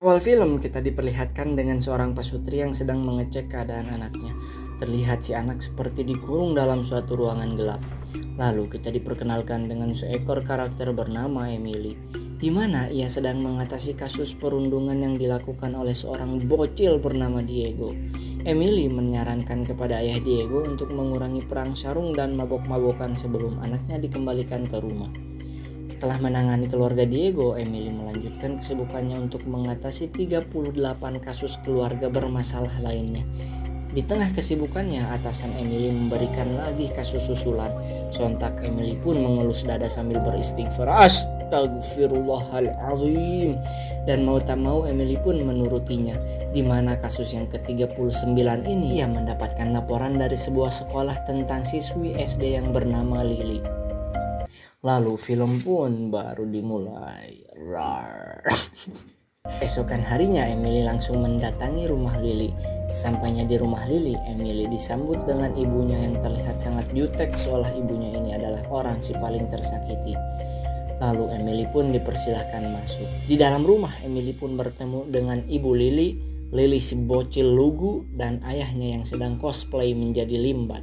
Awal film kita diperlihatkan dengan seorang pasutri yang sedang mengecek keadaan anaknya. Terlihat si anak seperti dikurung dalam suatu ruangan gelap. Lalu kita diperkenalkan dengan seekor karakter bernama Emily, di mana ia sedang mengatasi kasus perundungan yang dilakukan oleh seorang bocil bernama Diego. Emily menyarankan kepada ayah Diego untuk mengurangi perang sarung dan mabok-mabokan sebelum anaknya dikembalikan ke rumah. Setelah menangani keluarga Diego, Emily melanjutkan kesibukannya untuk mengatasi 38 kasus keluarga bermasalah lainnya. Di tengah kesibukannya, atasan Emily memberikan lagi kasus susulan. Sontak Emily pun mengelus dada sambil beristighfar. Astagfirullahaladzim. Dan mau tak mau Emily pun menurutinya. Di mana kasus yang ke-39 ini ia mendapatkan laporan dari sebuah sekolah tentang siswi SD yang bernama Lily. Lalu film pun baru dimulai. Rar. Esokan harinya Emily langsung mendatangi rumah Lily. Sampainya di rumah Lily, Emily disambut dengan ibunya yang terlihat sangat jutek seolah ibunya ini adalah orang si paling tersakiti. Lalu Emily pun dipersilahkan masuk. Di dalam rumah Emily pun bertemu dengan ibu Lily, Lily si bocil lugu, dan ayahnya yang sedang cosplay menjadi Limbat.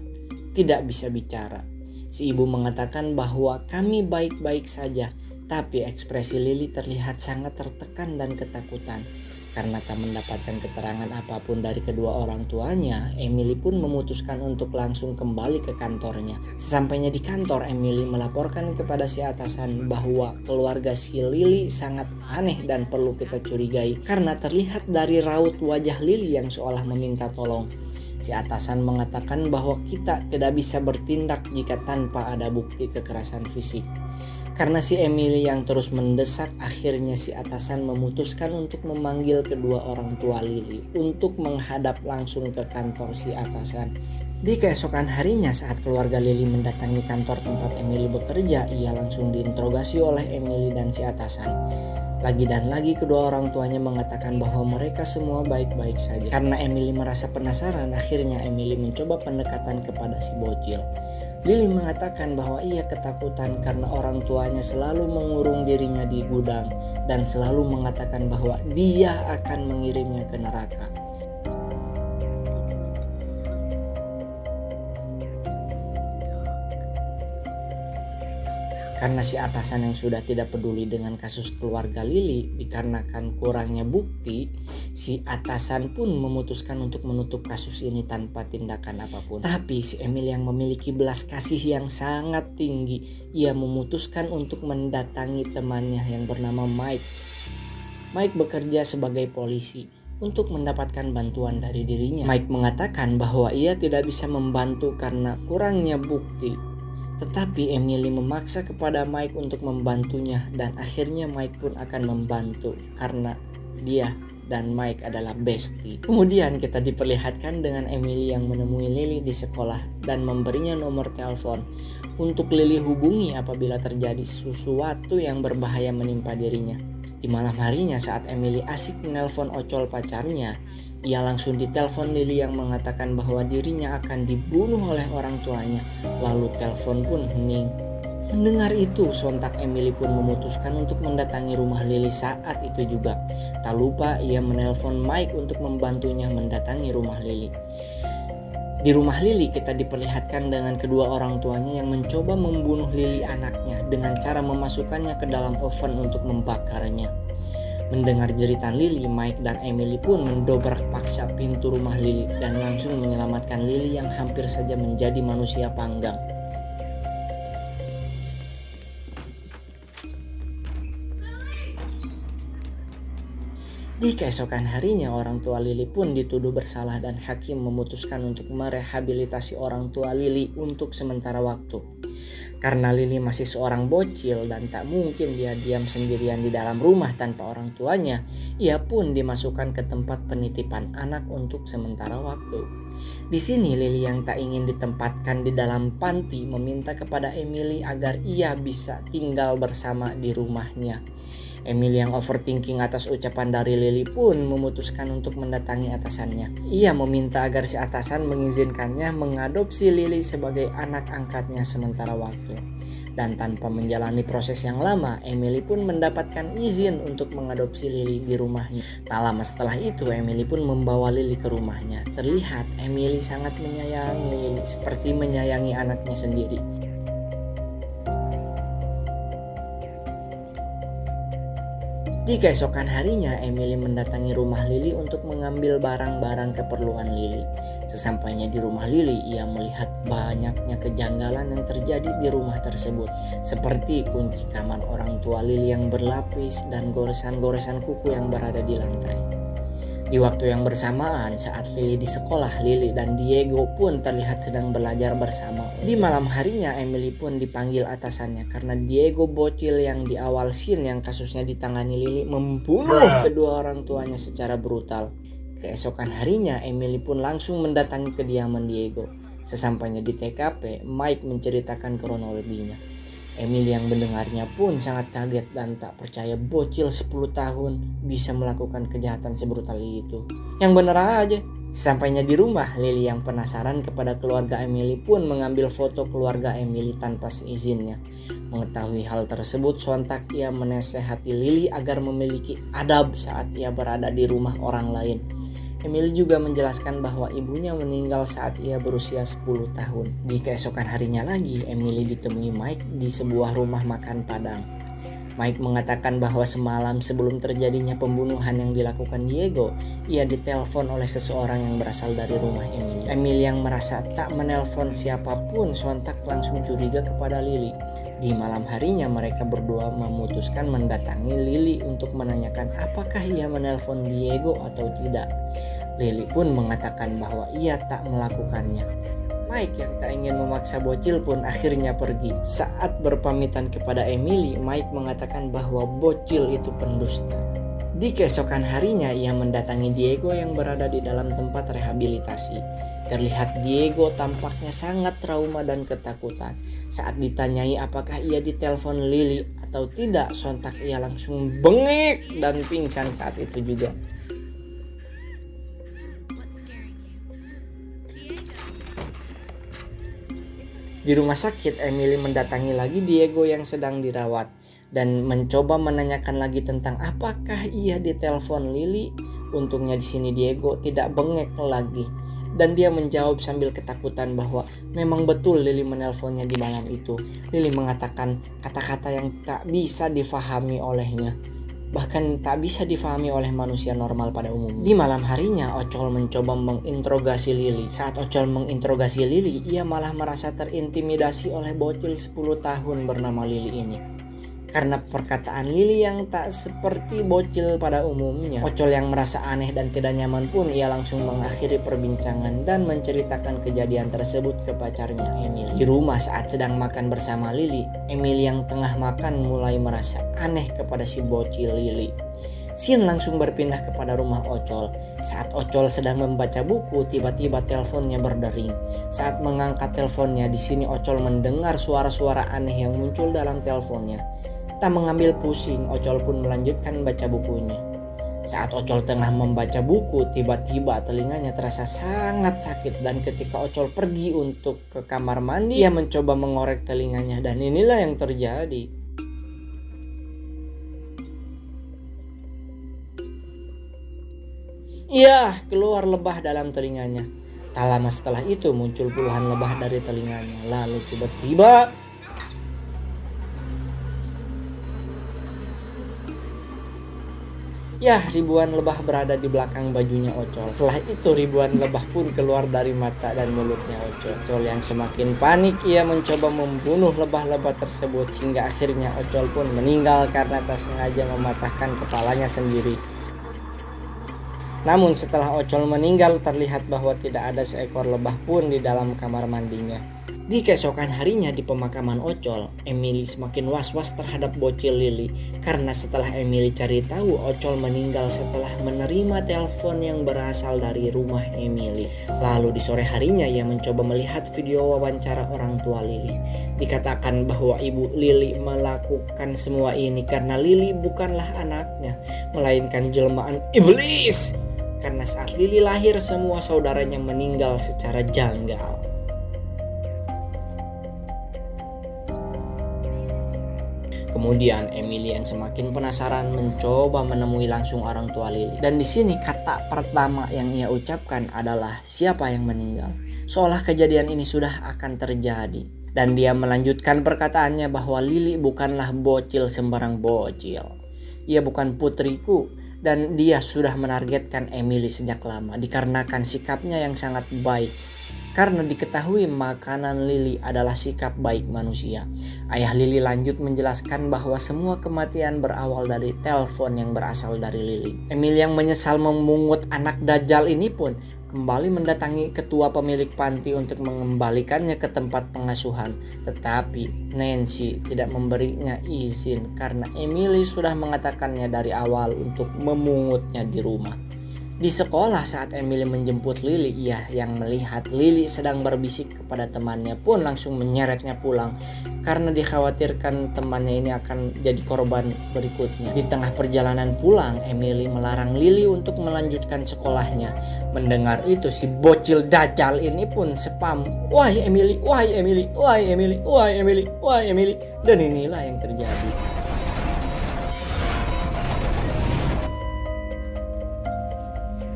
Tidak bisa bicara. Si ibu mengatakan bahwa kami baik-baik saja, tapi ekspresi Lily terlihat sangat tertekan dan ketakutan. Karena tak mendapatkan keterangan apapun dari kedua orang tuanya, Emily pun memutuskan untuk langsung kembali ke kantornya. Sesampainya di kantor, Emily melaporkan kepada si atasan bahwa keluarga si Lily sangat aneh dan perlu kita curigai karena terlihat dari raut wajah Lily yang seolah meminta tolong. Si atasan mengatakan bahwa kita tidak bisa bertindak jika tanpa ada bukti kekerasan fisik. Karena si Emily yang terus mendesak, akhirnya si atasan memutuskan untuk memanggil kedua orang tua Lily untuk menghadap langsung ke kantor si atasan. Di keesokan harinya saat keluarga Lily mendatangi kantor tempat Emily bekerja, ia langsung diinterogasi oleh Emily dan si atasan. Lagi dan lagi kedua orang tuanya mengatakan bahwa mereka semua baik-baik saja. Karena Emily merasa penasaran, akhirnya Emily mencoba pendekatan kepada si bocil. Lily mengatakan bahwa ia ketakutan karena orang tuanya selalu mengurung dirinya di gudang dan selalu mengatakan bahwa dia akan mengirimnya ke neraka. Karena si atasan yang sudah tidak peduli dengan kasus keluarga Lily dikarenakan kurangnya bukti, si atasan pun memutuskan untuk menutup kasus ini tanpa tindakan apapun. Tapi si Emily yang memiliki belas kasih yang sangat tinggi, ia memutuskan untuk mendatangi temannya yang bernama Mike. Mike bekerja sebagai polisi untuk mendapatkan bantuan dari dirinya. Mike mengatakan bahwa ia tidak bisa membantu karena kurangnya bukti. Tetapi Emily memaksa kepada Mike untuk membantunya dan akhirnya Mike pun akan membantu karena dia dan Mike adalah bestie. Kemudian kita diperlihatkan dengan Emily yang menemui Lily di sekolah dan memberinya nomor telepon untuk Lily hubungi apabila terjadi sesuatu yang berbahaya menimpa dirinya. Di malam harinya saat Emily asik menelpon ocol pacarnya, ia langsung ditelepon Lily yang mengatakan bahwa dirinya akan dibunuh oleh orang tuanya. Lalu telepon pun hening. Mendengar itu, sontak Emily pun memutuskan untuk mendatangi rumah Lily saat itu juga. Tak lupa ia menelpon Mike untuk membantunya mendatangi rumah Lily. Di rumah Lily kita diperlihatkan dengan kedua orang tuanya yang mencoba membunuh Lily anaknya dengan cara memasukkannya ke dalam oven untuk membakarnya. Mendengar jeritan Lily, Mike dan Emily pun mendobrak paksa pintu rumah Lily dan langsung menyelamatkan Lily yang hampir saja menjadi manusia panggang. Di keesokan harinya orang tua Lily pun dituduh bersalah dan hakim memutuskan untuk merehabilitasi orang tua Lily untuk sementara waktu. Karena Lily masih seorang bocil dan tak mungkin dia diam sendirian di dalam rumah tanpa orang tuanya, ia pun dimasukkan ke tempat penitipan anak untuk sementara waktu. Di sini Lily yang tak ingin ditempatkan di dalam panti meminta kepada Emily agar ia bisa tinggal bersama di rumahnya. Emily yang overthinking atas ucapan dari Lily pun memutuskan untuk mendatangi atasannya. Ia meminta agar si atasan mengizinkannya mengadopsi Lily sebagai anak angkatnya sementara waktu. Dan tanpa menjalani proses yang lama, Emily pun mendapatkan izin untuk mengadopsi Lily di rumahnya. Tak lama setelah itu, Emily pun membawa Lily ke rumahnya. Terlihat Emily sangat menyayangi Lily seperti menyayangi anaknya sendiri. Di keesokan harinya, Emily mendatangi rumah Lily untuk mengambil barang-barang keperluan Lily. Sesampainya di rumah Lily, ia melihat banyaknya kejanggalan yang terjadi di rumah tersebut, seperti kunci kamar orang tua Lily yang berlapis dan goresan-goresan kuku yang berada di lantai. Di waktu yang bersamaan, saat Lily di sekolah, Lily dan Diego pun terlihat sedang belajar bersama. Di malam harinya, Emily pun dipanggil atasannya karena Diego bocil yang di awal scene yang kasusnya ditangani Lily membunuh kedua orang tuanya secara brutal. Keesokan harinya, Emily pun langsung mendatangi kediaman Diego. Sesampainya di TKP, Mike menceritakan kronologinya. Emily yang mendengarnya pun sangat kaget dan tak percaya bocil 10 tahun bisa melakukan kejahatan sebrutal itu. Yang bener aja. Sampainya di rumah, Lily yang penasaran kepada keluarga Emily pun mengambil foto keluarga Emily tanpa seizinnya. Mengetahui hal tersebut, sontak ia menasehati Lily agar memiliki adab saat ia berada di rumah orang lain. Emily juga menjelaskan bahwa ibunya meninggal saat ia berusia 10 tahun. Di keesokan harinya lagi, Emily ditemui Mike di sebuah rumah makan Padang. Mike mengatakan bahwa semalam sebelum terjadinya pembunuhan yang dilakukan Diego, ia ditelepon oleh seseorang yang berasal dari rumah Emily. Emily yang merasa tak menelpon siapapun sontak langsung curiga kepada Lily. Di malam harinya mereka berdua memutuskan mendatangi Lily untuk menanyakan apakah ia menelpon Diego atau tidak. Lily pun mengatakan bahwa ia tak melakukannya. Mike yang tak ingin memaksa bocil pun akhirnya pergi. Saat berpamitan kepada Emily, Mike mengatakan bahwa bocil itu pendusta. Di keesokan harinya ia mendatangi Diego yang berada di dalam tempat rehabilitasi. Terlihat Diego tampaknya sangat trauma dan ketakutan. Saat ditanyai apakah ia ditelepon Lily atau tidak, sontak ia langsung bengek dan pingsan saat itu juga. Di rumah sakit, Emily mendatangi lagi Diego yang sedang dirawat dan mencoba menanyakan lagi tentang apakah ia ditelepon Lily. Untungnya di sini Diego tidak bengek lagi dan dia menjawab sambil ketakutan bahwa memang betul Lily menelponnya di malam itu. Lily mengatakan kata-kata yang tak bisa difahami olehnya, bahkan tak bisa difahami oleh manusia normal pada umumnya. Di malam harinya, Ocol mencoba menginterogasi Lily. Saat Ocol menginterogasi Lily, ia malah merasa terintimidasi oleh bocil 10 tahun bernama Lily ini. Karena perkataan Lily yang tak seperti bocil pada umumnya, Ocol yang merasa aneh dan tidak nyaman pun ia langsung mengakhiri perbincangan dan menceritakan kejadian tersebut ke pacarnya Emily. Di rumah saat sedang makan bersama Lily, Emily yang tengah makan mulai merasa aneh kepada si bocil Lily. Scene langsung berpindah kepada rumah Ocol. Saat Ocol sedang membaca buku, tiba-tiba teleponnya berdering. Saat mengangkat teleponnya, di sini Ocol mendengar suara-suara aneh yang muncul dalam teleponnya. Tak mengambil pusing, Ocol pun melanjutkan baca bukunya. Saat Ocol tengah membaca buku, tiba-tiba telinganya terasa sangat sakit dan ketika Ocol pergi untuk ke kamar mandi, ia mencoba mengorek telinganya dan inilah yang terjadi. Iya, keluar lebah dalam telinganya. Tak lama setelah itu muncul puluhan lebah dari telinganya. Lalu tiba-tiba ribuan lebah berada di belakang bajunya Ocol. Setelah itu ribuan lebah pun keluar dari mata dan mulutnya Ocol. Ocol yang semakin panik, ia mencoba membunuh lebah-lebah tersebut hingga akhirnya Ocol pun meninggal karena tak sengaja mematahkan kepalanya sendiri. Namun setelah Ocol meninggal, terlihat bahwa tidak ada seekor lebah pun di dalam kamar mandinya. Di keesokan harinya di pemakaman Ocol, Emily semakin was-was terhadap bocil Lily karena setelah Emily cari tahu Ocol meninggal setelah menerima telepon yang berasal dari rumah Emily. Lalu di sore harinya ia mencoba melihat video wawancara orang tua Lily. Dikatakan bahwa ibu Lily melakukan semua ini karena Lily bukanlah anaknya, melainkan jelmaan iblis. Karena saat Lily lahir semua saudaranya meninggal secara janggal. Kemudian Emily yang semakin penasaran mencoba menemui langsung orang tua Lily. Dan di sini kata pertama yang ia ucapkan adalah siapa yang meninggal. Seolah kejadian ini sudah akan terjadi. Dan dia melanjutkan perkataannya bahwa Lily bukanlah bocil sembarang bocil. Ia bukan putriku dan dia sudah menargetkan Emily sejak lama dikarenakan sikapnya yang sangat baik. Karena diketahui makanan Lily adalah sikap baik manusia. Ayah Lily lanjut menjelaskan bahwa semua kematian berawal dari telepon yang berasal dari Lily. Emily yang menyesal memungut anak dajjal ini pun kembali mendatangi ketua pemilik panti untuk mengembalikannya ke tempat pengasuhan. Tetapi Nancy tidak memberinya izin karena Emily sudah mengatakannya dari awal untuk memungutnya di rumah. Di sekolah saat Emily menjemput Lily, ia yang melihat Lily sedang berbisik kepada temannya pun langsung menyeretnya pulang karena dikhawatirkan temannya ini akan jadi korban berikutnya. Di tengah perjalanan pulang, Emily melarang Lily untuk melanjutkan sekolahnya. Mendengar itu si bocil dajjal ini pun spam, "Why Emily, why Emily, why Emily, why Emily, why Emily." Dan inilah yang terjadi.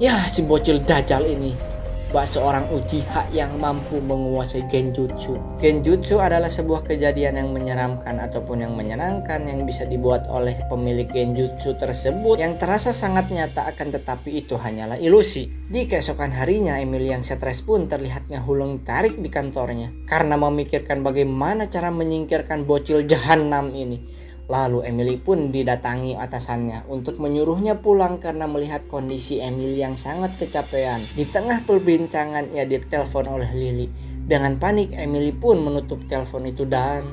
Ya, si bocil dajjal ini seorang Uchiha yang mampu menguasai Genjutsu. Genjutsu adalah sebuah kejadian yang menyeramkan ataupun yang menyenangkan yang bisa dibuat oleh pemilik Genjutsu tersebut yang terasa sangat nyata, akan tetapi itu hanyalah ilusi. Di keesokan harinya, Emily yang stres pun terlihatnya hulung tarik di kantornya karena memikirkan bagaimana cara menyingkirkan bocil jahanam ini. Lalu Emily pun didatangi atasannya untuk menyuruhnya pulang karena melihat kondisi Emily yang sangat kecapean. Di tengah perbincangan ia ditelepon oleh Lily. Dengan panik Emily pun menutup telepon itu dan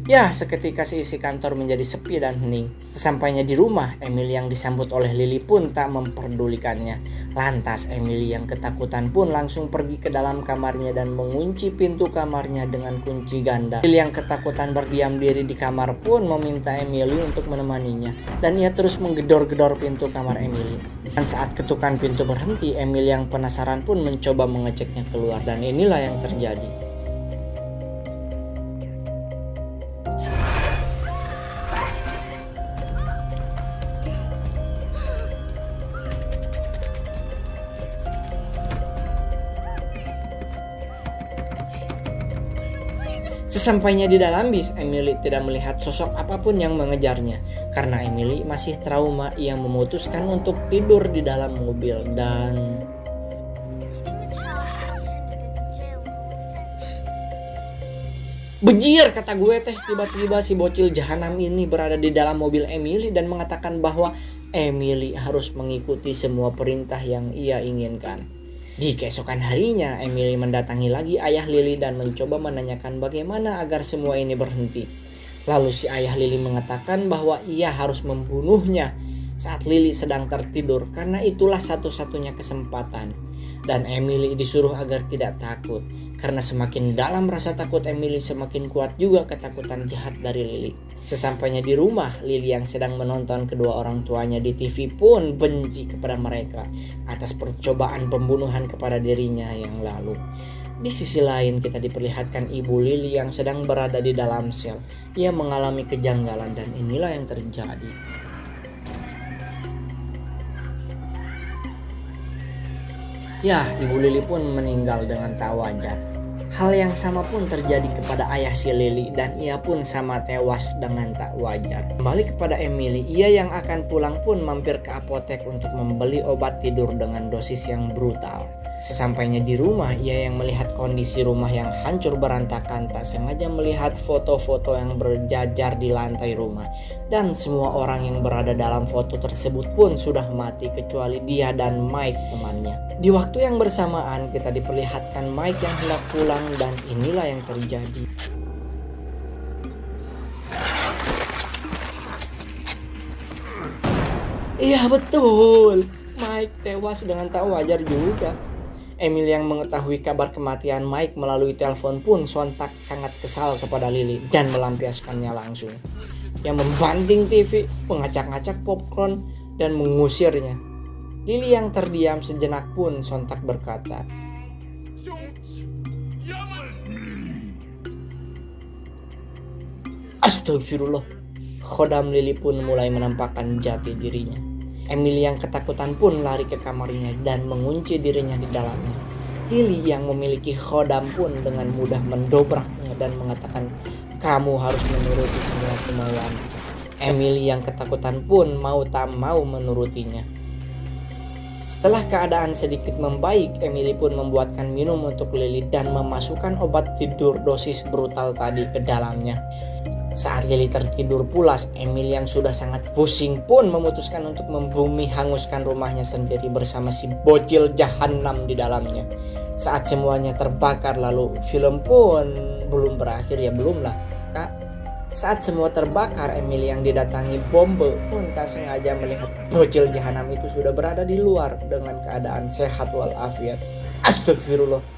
ya, seketika seisi kantor menjadi sepi dan hening. Sesampainya di rumah, Emily yang disambut oleh Lily pun tak memperdulikannya. Lantas Emily yang ketakutan pun langsung pergi ke dalam kamarnya dan mengunci pintu kamarnya dengan kunci ganda. Lily yang ketakutan berdiam diri di kamar pun meminta Emily untuk menemaninya. Dan ia terus menggedor-gedor pintu kamar Emily. Dan saat ketukan pintu berhenti, Emily yang penasaran pun mencoba mengeceknya keluar. Dan inilah yang terjadi. Sesampainya di dalam bis, Emily tidak melihat sosok apapun yang mengejarnya. Karena Emily masih trauma, ia memutuskan untuk tidur di dalam mobil dan bejir, kata gue teh, tiba-tiba si bocil jahanam ini berada di dalam mobil Emily dan mengatakan bahwa Emily harus mengikuti semua perintah yang ia inginkan. Di keesokan harinya, Emily mendatangi lagi ayah Lily dan mencoba menanyakan bagaimana agar semua ini berhenti. Lalu si ayah Lily mengatakan bahwa ia harus membunuhnya saat Lily sedang tertidur karena itulah satu-satunya kesempatan. Dan Emily disuruh agar tidak takut karena semakin dalam rasa takut Emily, semakin kuat juga ketakutan jahat dari Lily. Sesampainya di rumah, Lily yang sedang menonton kedua orang tuanya di TV pun benci kepada mereka atas percobaan pembunuhan kepada dirinya yang lalu. Di sisi lain kita diperlihatkan ibu Lily yang sedang berada di dalam sel. Ia mengalami kejanggalan dan inilah yang terjadi. Ya, ibu Lily pun meninggal dengan tak wajar. Hal yang sama pun terjadi kepada ayah si Lily dan ia pun sama tewas dengan tak wajar. Kembali kepada Emily, ia yang akan pulang pun mampir ke apotek untuk membeli obat tidur dengan dosis yang brutal. Sesampainya di rumah, ia yang melihat kondisi rumah yang hancur berantakan, tak sengaja melihat foto-foto yang berjajar di lantai rumah. Dan semua orang yang berada dalam foto tersebut pun sudah mati kecuali dia dan Mike temannya. Di waktu yang bersamaan kita diperlihatkan Mike yang hendak pulang dan inilah yang terjadi. Iya betul, Mike tewas dengan tak wajar juga. Emily yang mengetahui kabar kematian Mike melalui telepon pun sontak sangat kesal kepada Lily dan melampiaskannya langsung. Yang membanting TV, mengacak-ngacak popcorn dan mengusirnya. Lily yang terdiam sejenak pun sontak berkata, Astagfirullah. Khodam Lily pun mulai menampakkan jati dirinya. Emily yang ketakutan pun lari ke kamarnya dan mengunci dirinya di dalamnya. Lily yang memiliki khodam pun dengan mudah mendobraknya dan mengatakan, "Kamu harus menuruti semua kemauan." Emily yang ketakutan pun mau tak mau menurutinya. Setelah keadaan sedikit membaik, Emily pun membuatkan minum untuk Lily dan memasukkan obat tidur dosis brutal tadi ke dalamnya. Saat Lily tertidur pulas, Emily yang sudah sangat pusing pun memutuskan untuk membumi hanguskan rumahnya sendiri bersama si bocil jahanam di dalamnya. Saat semuanya terbakar lalu film pun belum berakhir, ya belum lah kak. Saat semua terbakar, Emily yang didatangi bombe pun tak sengaja melihat bocil jahanam itu sudah berada di luar dengan keadaan sehat walafiat. Astagfirullah.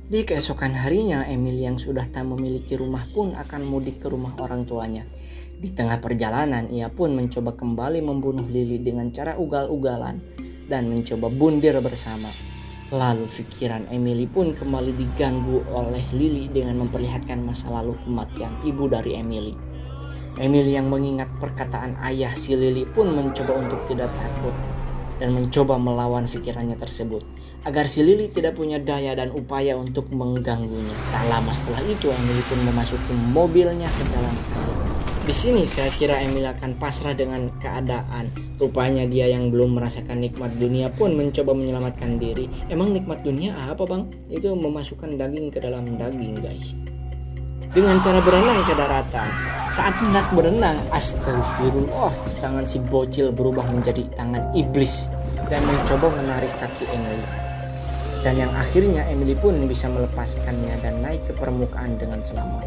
Di keesokan harinya, Emily yang sudah tak memiliki rumah pun akan mudik ke rumah orang tuanya. Di tengah perjalanan, ia pun mencoba kembali membunuh Lily dengan cara ugal-ugalan dan mencoba bundir bersama. Lalu pikiran Emily pun kembali diganggu oleh Lily dengan memperlihatkan masa lalu kematian ibu dari Emily. Emily yang mengingat perkataan ayah si Lily pun mencoba untuk tidak takut dan mencoba melawan pikirannya tersebut agar si Lily tidak punya daya dan upaya untuk mengganggunya. Tak lama setelah itu, Emily pun memasuki mobilnya ke dalam air. Di sini saya kira Emily akan pasrah dengan keadaan. Rupanya dia yang belum merasakan nikmat dunia pun mencoba menyelamatkan diri. Emang nikmat dunia apa bang? Itu memasukkan daging ke dalam daging guys. Dengan cara berenang ke daratan. Saat hendak berenang, astagfirullah, tangan si bocil berubah menjadi tangan iblis dan mencoba menarik kaki Emily. Dan yang akhirnya Emily pun bisa melepaskannya dan naik ke permukaan dengan selamat.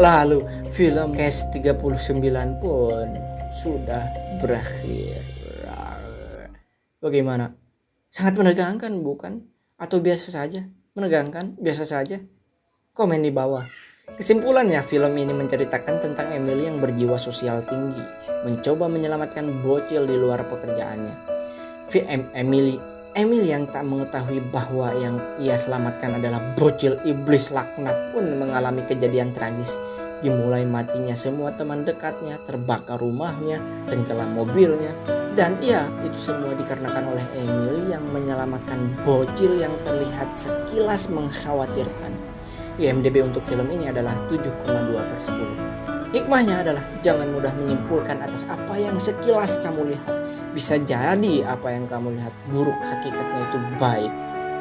Lalu film Case 39 pun sudah berakhir. Bagaimana? Sangat menegangkan bukan? Atau biasa saja? Menegangkan? Biasa saja? Komen di bawah. Kesimpulannya, film ini menceritakan tentang Emily yang berjiwa sosial tinggi, mencoba menyelamatkan bocil di luar pekerjaannya. Emily yang tak mengetahui bahwa yang ia selamatkan adalah bocil iblis laknat pun mengalami kejadian tragis. Dimulai matinya semua teman dekatnya, terbakar rumahnya, tenggelam mobilnya. Dan itu semua dikarenakan oleh Emily yang menyelamatkan bocil yang terlihat sekilas mengkhawatirkan. IMDb untuk film ini adalah 7,2/10. Hikmahnya adalah jangan mudah menyimpulkan atas apa yang sekilas kamu lihat. Bisa jadi apa yang kamu lihat buruk, hakikatnya itu baik.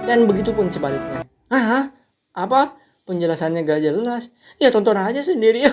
Dan begitu pun sebaliknya. Apa? Penjelasannya gak jelas. Ya tonton aja sendiri.